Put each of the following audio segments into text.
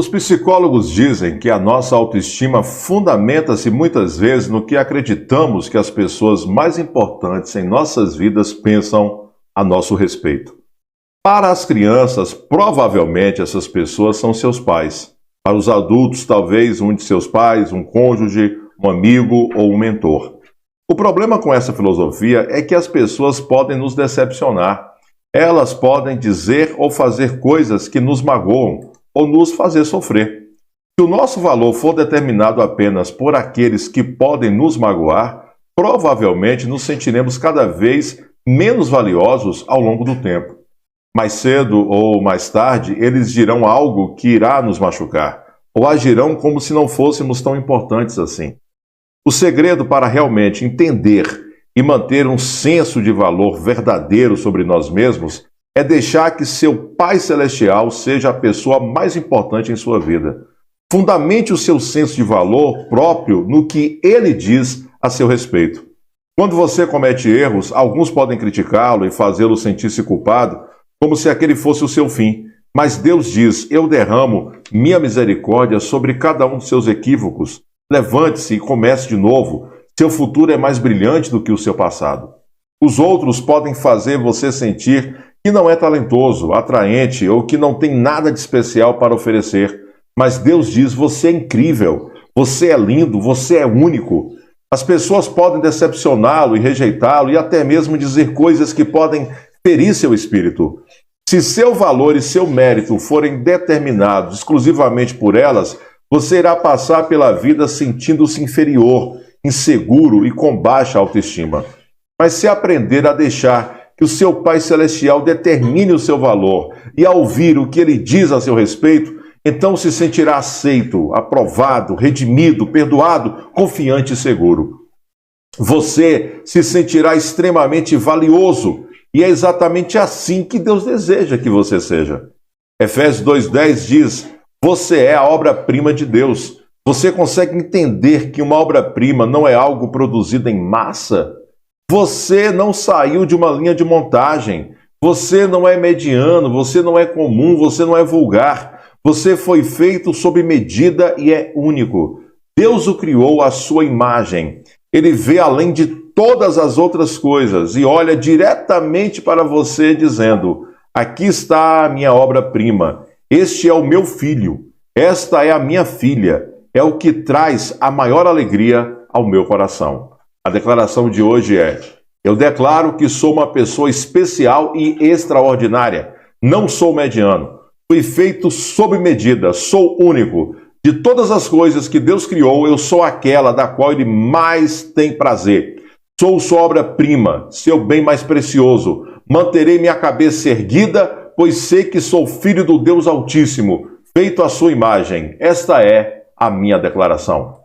Os psicólogos dizem que a nossa autoestima fundamenta-se muitas vezes no que acreditamos que as pessoas mais importantes em nossas vidas pensam a nosso respeito. Para as crianças, provavelmente essas pessoas são seus pais. Para os adultos, talvez um de seus pais, um cônjuge, um amigo ou um mentor. O problema com essa filosofia é que as pessoas podem nos decepcionar. Elas podem dizer ou fazer coisas que nos magoam ou nos fazer sofrer. Se o nosso valor for determinado apenas por aqueles que podem nos magoar, provavelmente nos sentiremos cada vez menos valiosos ao longo do tempo. Mais cedo ou mais tarde, eles dirão algo que irá nos machucar, ou agirão como se não fôssemos tão importantes assim. O segredo para realmente entender e manter um senso de valor verdadeiro sobre nós mesmos é deixar que seu Pai Celestial seja a pessoa mais importante em sua vida. Fundamente o seu senso de valor próprio no que Ele diz a seu respeito. Quando você comete erros, alguns podem criticá-lo e fazê-lo sentir-se culpado, como se aquele fosse o seu fim. Mas Deus diz: eu derramo minha misericórdia sobre cada um dos seus equívocos. Levante-se e comece de novo. Seu futuro é mais brilhante do que o seu passado. Os outros podem fazer você sentir que não é talentoso, atraente ou que não tem nada de especial para oferecer. Mas Deus diz: você é incrível, você é lindo, você é único. As pessoas podem decepcioná-lo e rejeitá-lo e até mesmo dizer coisas que podem ferir seu espírito. Se seu valor e seu mérito forem determinados exclusivamente por elas, você irá passar pela vida sentindo-se inferior, inseguro e com baixa autoestima. Mas se aprender a deixar que o seu Pai Celestial determine o seu valor e a ouvir o que Ele diz a seu respeito, então se sentirá aceito, aprovado, redimido, perdoado, confiante e seguro. Você se sentirá extremamente valioso e é exatamente assim que Deus deseja que você seja. Efésios 2:10 diz: você é a obra-prima de Deus. Você consegue entender que uma obra-prima não é algo produzido em massa? Você não saiu de uma linha de montagem. Você não é mediano, você não é comum, você não é vulgar. Você foi feito sob medida e é único. Deus o criou à sua imagem. Ele vê além de todas as outras coisas e olha diretamente para você dizendo: aqui está a minha obra-prima. Este é o meu filho. Esta é a minha filha. É o que traz a maior alegria ao meu coração. A declaração de hoje é: eu declaro que sou uma pessoa especial e extraordinária. Não sou mediano. Fui feito sob medida. Sou único. De todas as coisas que Deus criou, eu sou aquela da qual Ele mais tem prazer. Sou sua obra-prima, seu bem mais precioso. Manterei minha cabeça erguida, pois sei que sou filho do Deus Altíssimo, feito à sua imagem. Esta é a minha declaração.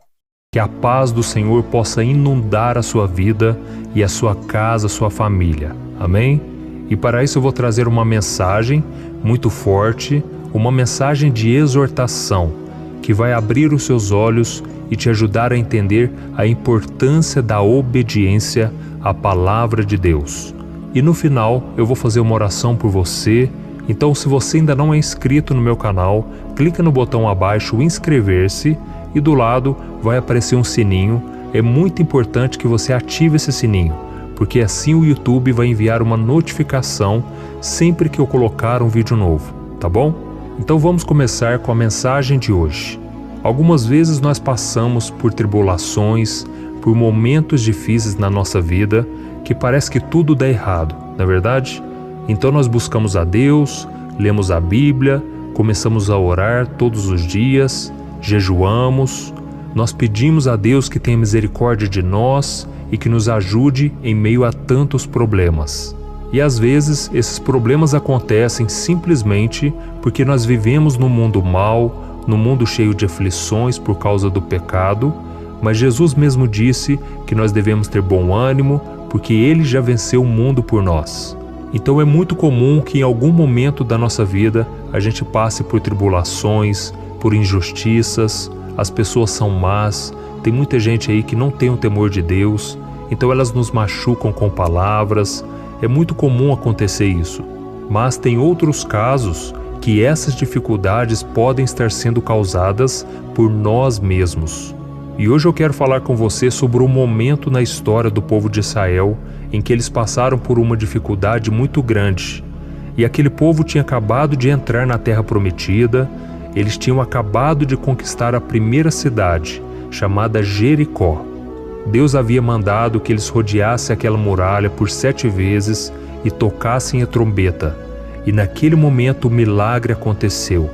Que a paz do Senhor possa inundar a sua vida e a sua casa, a sua família. Amém? E para isso eu vou trazer uma mensagem muito forte, uma mensagem de exortação, que vai abrir os seus olhos e te ajudar a entender a importância da obediência à palavra de Deus. E no final eu vou fazer uma oração por você. Então, se você ainda não é inscrito no meu canal, clica no botão abaixo, inscrever-se, e do lado vai aparecer um sininho. É muito importante que você ative esse sininho, porque assim o YouTube vai enviar uma notificação sempre que eu colocar um vídeo novo, tá bom? Então vamos começar com a mensagem de hoje. Algumas vezes nós passamos por tribulações, por momentos difíceis na nossa vida, que parece que tudo dá errado, não é verdade? Então nós buscamos a Deus, lemos a Bíblia, começamos a orar todos os dias, jejuamos, nós pedimos a Deus que tenha misericórdia de nós e que nos ajude em meio a tantos problemas. E às vezes esses problemas acontecem simplesmente porque nós vivemos num mundo mau, num mundo cheio de aflições por causa do pecado, mas Jesus mesmo disse que nós devemos ter bom ânimo porque Ele já venceu o mundo por nós. Então é muito comum que em algum momento da nossa vida a gente passe por tribulações, por injustiças, as pessoas são más, tem muita gente aí que não tem o temor de Deus, então elas nos machucam com palavras. É muito comum acontecer isso, mas tem outros casos que essas dificuldades podem estar sendo causadas por nós mesmos. E hoje eu quero falar com você sobre um momento na história do povo de Israel em que eles passaram por uma dificuldade muito grande. E aquele povo tinha acabado de entrar na Terra Prometida, eles tinham acabado de conquistar a primeira cidade, chamada Jericó. Deus havia mandado que eles rodeassem aquela muralha por 7 vezes e tocassem a trombeta. E naquele momento o milagre aconteceu.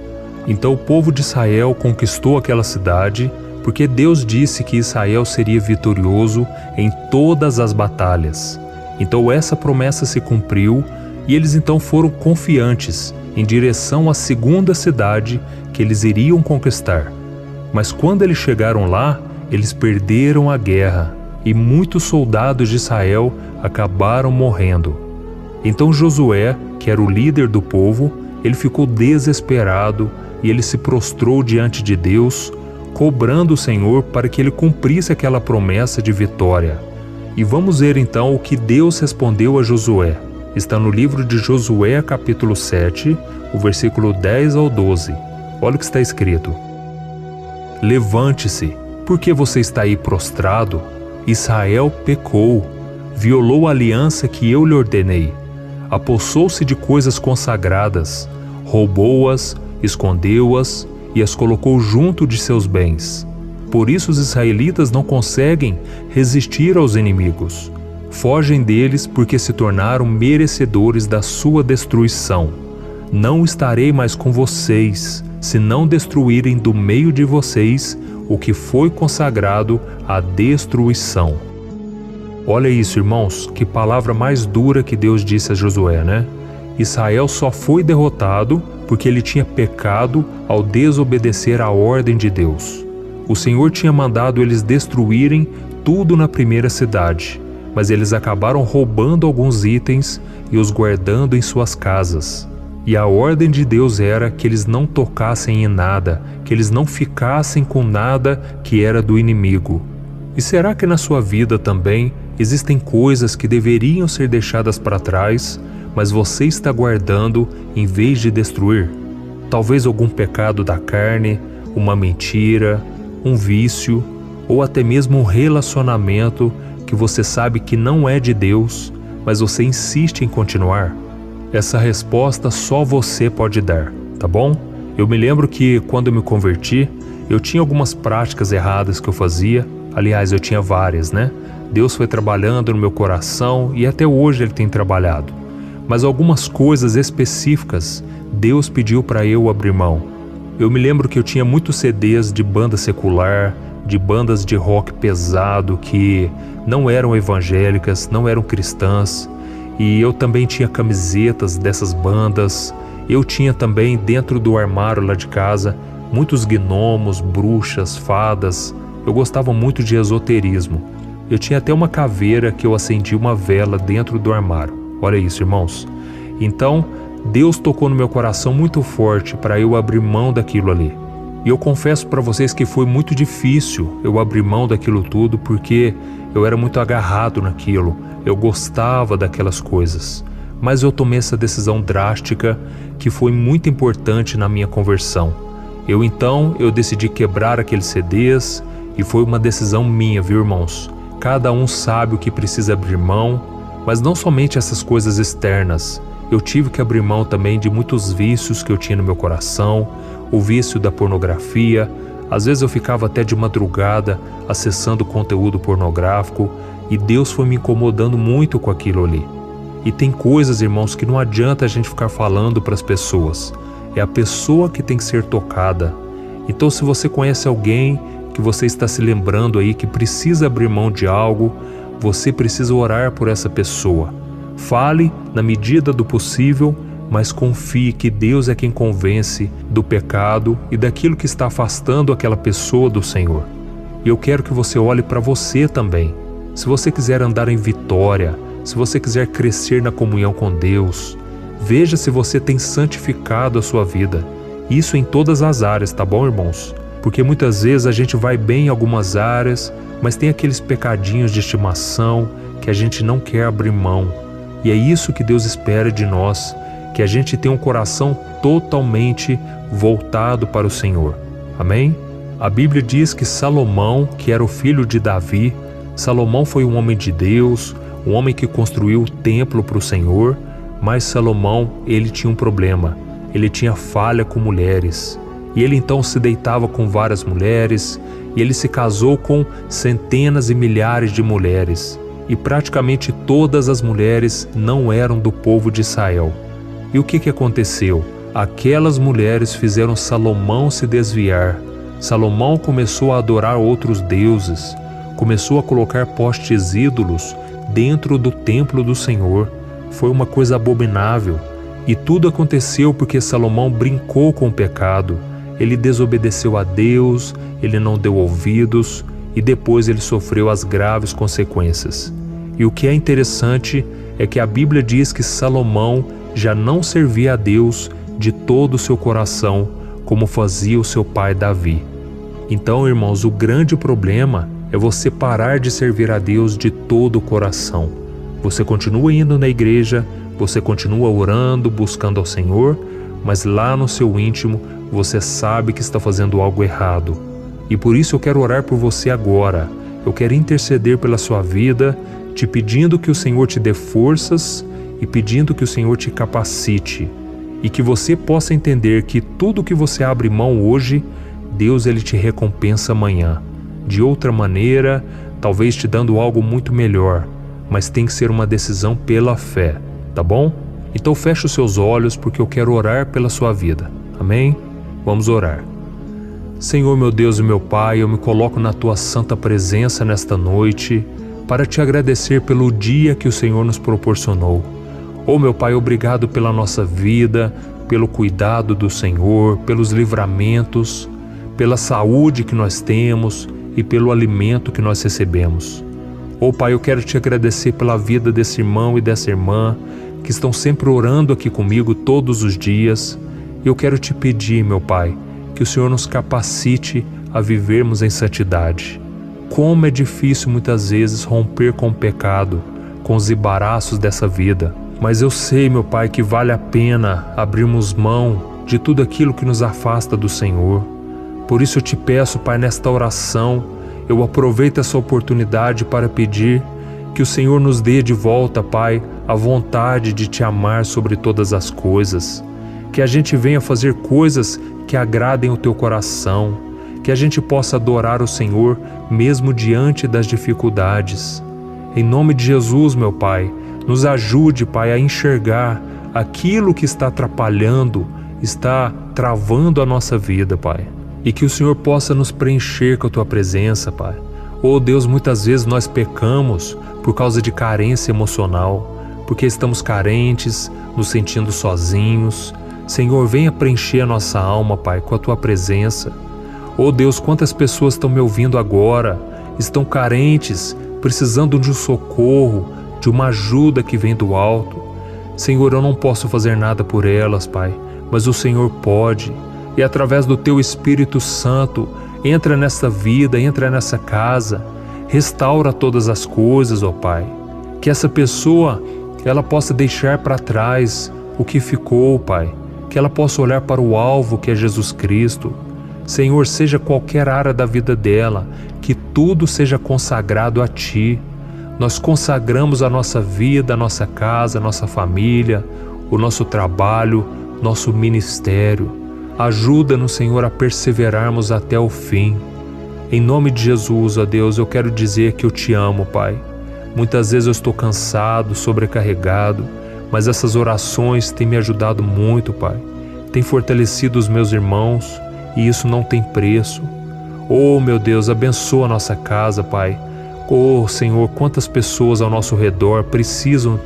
Então o povo de Israel conquistou aquela cidade, porque Deus disse que Israel seria vitorioso em todas as batalhas. Então essa promessa se cumpriu e eles então foram confiantes em direção à segunda cidade que eles iriam conquistar. Mas quando eles chegaram lá, eles perderam a guerra e muitos soldados de Israel acabaram morrendo. Então Josué, que era o líder do povo, ele ficou desesperado e ele se prostrou diante de Deus, cobrando o Senhor para que ele cumprisse aquela promessa de vitória. E vamos ver então o que Deus respondeu a Josué. Está no livro de Josué, capítulo 7, o versículo 10 ao 12. Olha o que está escrito. Levante-se, porque você está aí prostrado? Israel pecou, violou a aliança que eu lhe ordenei, apossou-se de coisas consagradas, roubou-as, escondeu-as e as colocou junto de seus bens. Por isso os israelitas não conseguem resistir aos inimigos. Fogem deles porque se tornaram merecedores da sua destruição. Não estarei mais com vocês, se não destruírem do meio de vocês o que foi consagrado à destruição. Olha isso, irmãos, que palavra mais dura que Deus disse a Josué, né? Israel só foi derrotado porque ele tinha pecado ao desobedecer à ordem de Deus. O Senhor tinha mandado eles destruírem tudo na primeira cidade, mas eles acabaram roubando alguns itens e os guardando em suas casas. E a ordem de Deus era que eles não tocassem em nada, que eles não ficassem com nada que era do inimigo. E será que na sua vida também existem coisas que deveriam ser deixadas para trás, mas você está guardando em vez de destruir? Talvez algum pecado da carne, uma mentira, um vício, ou até mesmo um relacionamento que você sabe que não é de Deus, mas você insiste em continuar? Essa resposta só você pode dar, tá bom? Eu me lembro que quando eu me converti, eu tinha algumas práticas erradas que eu fazia. Aliás, eu tinha várias, né? Deus foi trabalhando no meu coração e até hoje Ele tem trabalhado. Mas algumas coisas específicas, Deus pediu para eu abrir mão. Eu me lembro que eu tinha muitos CDs de banda secular, de bandas de rock pesado que não eram evangélicas, não eram cristãs. E eu também tinha camisetas dessas bandas. Eu tinha também dentro do armário lá de casa muitos gnomos, bruxas, fadas. Eu gostava muito de esoterismo. Eu tinha até uma caveira que eu acendi uma vela dentro do armário. Olha isso, irmãos. Então, Deus tocou no meu coração muito forte para eu abrir mão daquilo ali. E eu confesso para vocês que foi muito difícil eu abrir mão daquilo tudo, porque eu era muito agarrado naquilo. Eu gostava daquelas coisas. Mas eu tomei essa decisão drástica que foi muito importante na minha conversão. Eu decidi quebrar aqueles CDs e foi uma decisão minha, viu, irmãos? Cada um sabe o que precisa abrir mão, mas não somente essas coisas externas. Eu tive que abrir mão também de muitos vícios que eu tinha no meu coração, o vício da pornografia. Às vezes eu ficava até de madrugada acessando conteúdo pornográfico e Deus foi me incomodando muito com aquilo ali. E tem coisas, irmãos, que não adianta a gente ficar falando para as pessoas. É a pessoa que tem que ser tocada. Então, se você conhece alguém que você está se lembrando aí que precisa abrir mão de algo, você precisa orar por essa pessoa. Fale na medida do possível, mas confie que Deus é quem convence do pecado e daquilo que está afastando aquela pessoa do Senhor. E eu quero que você olhe para você também. Se você quiser andar em vitória, se você quiser crescer na comunhão com Deus, veja se você tem santificado a sua vida. Isso em todas as áreas, tá bom, irmãos? Porque muitas vezes a gente vai bem em algumas áreas, mas tem aqueles pecadinhos de estimação que a gente não quer abrir mão. E é isso que Deus espera de nós, que a gente tenha um coração totalmente voltado para o Senhor. Amém? A Bíblia diz que Salomão, que era o filho de Davi, Salomão foi um homem de Deus, um homem que construiu o templo para o Senhor, mas Salomão, ele tinha um problema, ele tinha falha com mulheres. E ele então se deitava com várias mulheres, e ele se casou com centenas e milhares de mulheres. E praticamente todas as mulheres não eram do povo de Israel. E o que aconteceu? Aquelas mulheres fizeram Salomão se desviar. Salomão começou a adorar outros deuses, começou a colocar postes ídolos dentro do templo do Senhor. Foi uma coisa abominável. E tudo aconteceu porque Salomão brincou com o pecado. Ele desobedeceu a Deus, ele não deu ouvidos e depois ele sofreu as graves consequências. E o que é interessante é que a Bíblia diz que Salomão já não servia a Deus de todo o seu coração, como fazia o seu pai Davi. Então, irmãos, o grande problema é você parar de servir a Deus de todo o coração. Você continua indo na igreja, você continua orando, buscando ao Senhor, mas lá no seu íntimo você sabe que está fazendo algo errado. E por isso eu quero orar por você agora. Eu quero interceder pela sua vida, te pedindo que o Senhor te dê forças e pedindo que o Senhor te capacite. E que você possa entender que tudo que você abre mão hoje, Deus ele te recompensa amanhã. De outra maneira, talvez te dando algo muito melhor, mas tem que ser uma decisão pela fé, tá bom? Então feche os seus olhos porque eu quero orar pela sua vida. Amém? Vamos orar. Senhor, meu Deus e meu Pai, eu me coloco na Tua santa presença nesta noite para Te agradecer pelo dia que o Senhor nos proporcionou. Oh, meu Pai, obrigado pela nossa vida, pelo cuidado do Senhor, pelos livramentos, pela saúde que nós temos e pelo alimento que nós recebemos. Oh, Pai, eu quero Te agradecer pela vida desse irmão e dessa irmã que estão sempre orando aqui comigo todos os dias. Eu quero Te pedir, meu Pai, que o Senhor nos capacite a vivermos em santidade. Como é difícil muitas vezes romper com o pecado, com os embaraços dessa vida. Mas eu sei, meu Pai, que vale a pena abrirmos mão de tudo aquilo que nos afasta do Senhor. Por isso eu Te peço, Pai, nesta oração, eu aproveito essa oportunidade para pedir que o Senhor nos dê de volta, Pai, a vontade de Te amar sobre todas as coisas. Que a gente venha fazer coisas que agradem o Teu coração, que a gente possa adorar o Senhor mesmo diante das dificuldades. Em nome de Jesus, meu Pai, nos ajude, Pai, a enxergar aquilo que está atrapalhando, está travando a nossa vida, Pai. E que o Senhor possa nos preencher com a Tua presença, Pai. Oh Deus, muitas vezes nós pecamos por causa de carência emocional, porque estamos carentes, nos sentindo sozinhos. Senhor, venha preencher a nossa alma, Pai, com a Tua presença. Oh Deus, quantas pessoas estão me ouvindo agora, estão carentes, precisando de um socorro, de uma ajuda que vem do alto. Senhor, eu não posso fazer nada por elas, Pai, mas o Senhor pode. E através do Teu Espírito Santo, entra nessa vida, entra nessa casa, restaura todas as coisas, ó Pai. Que essa pessoa, ela possa deixar para trás o que ficou, Pai. Que ela possa olhar para o alvo que é Jesus Cristo. Senhor, seja qualquer área da vida dela, que tudo seja consagrado a Ti. Nós consagramos a nossa vida, a nossa casa, a nossa família, o nosso trabalho, nosso ministério. Ajuda-nos, Senhor, a perseverarmos até o fim. Em nome de Jesus, ó Deus, eu quero dizer que eu Te amo, Pai. Muitas vezes eu estou cansado, sobrecarregado, mas essas orações têm me ajudado muito, Pai. Tem fortalecido os meus irmãos e isso não tem preço. Oh, meu Deus, abençoa a nossa casa, Pai. Oh, Senhor, quantas pessoas ao nosso redor precisam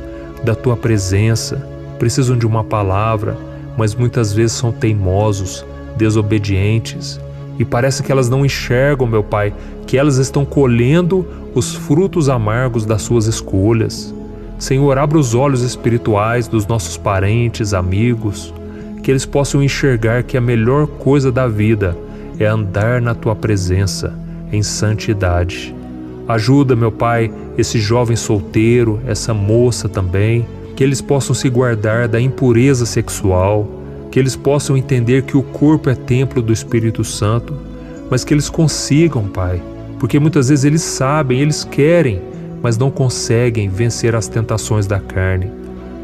da Tua presença, precisam de uma palavra, mas muitas vezes são teimosos, desobedientes. E parece que elas não enxergam, meu Pai, que elas estão colhendo os frutos amargos das suas escolhas. Senhor, abra os olhos espirituais dos nossos parentes, amigos, que eles possam enxergar que a melhor coisa da vida é andar na Tua presença, em santidade. Ajuda, meu Pai, esse jovem solteiro, essa moça também, que eles possam se guardar da impureza sexual, que eles possam entender que o corpo é templo do Espírito Santo, mas que eles consigam, Pai, porque muitas vezes eles sabem, eles querem, mas não conseguem vencer as tentações da carne.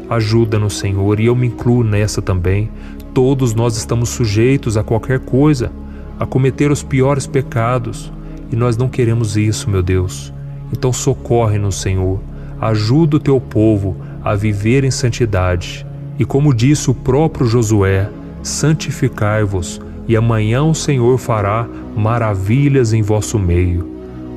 Ajuda-nos, Senhor, e eu me incluo nessa também. Todos nós estamos sujeitos a qualquer coisa, a cometer os piores pecados, e nós não queremos isso, meu Deus. Então socorre-nos, Senhor, ajuda o teu povo a viver em santidade. E como disse o próprio Josué, santificai-vos, e amanhã o Senhor fará maravilhas em vosso meio.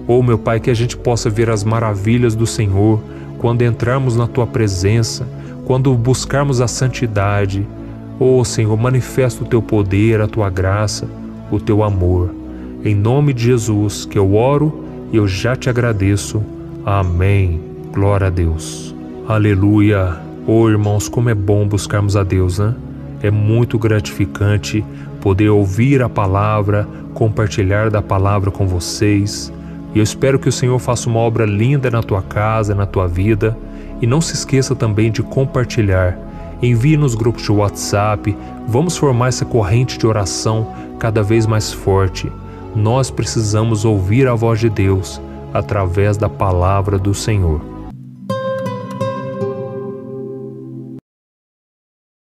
Oh, meu Pai, que a gente possa ver as maravilhas do Senhor quando entrarmos na tua presença, quando buscarmos a santidade. Oh, Senhor, manifesta o teu poder, a tua graça, o teu amor. Em nome de Jesus que eu oro e eu já te agradeço. Amém. Glória a Deus. Aleluia. Oh, irmãos, como é bom buscarmos a Deus, né? É muito gratificante poder ouvir a palavra, compartilhar da palavra com vocês. E eu espero que o Senhor faça uma obra linda na tua casa, na tua vida. E não se esqueça também de compartilhar. Envie nos grupos de WhatsApp. Vamos formar essa corrente de oração cada vez mais forte. Nós precisamos ouvir a voz de Deus através da palavra do Senhor.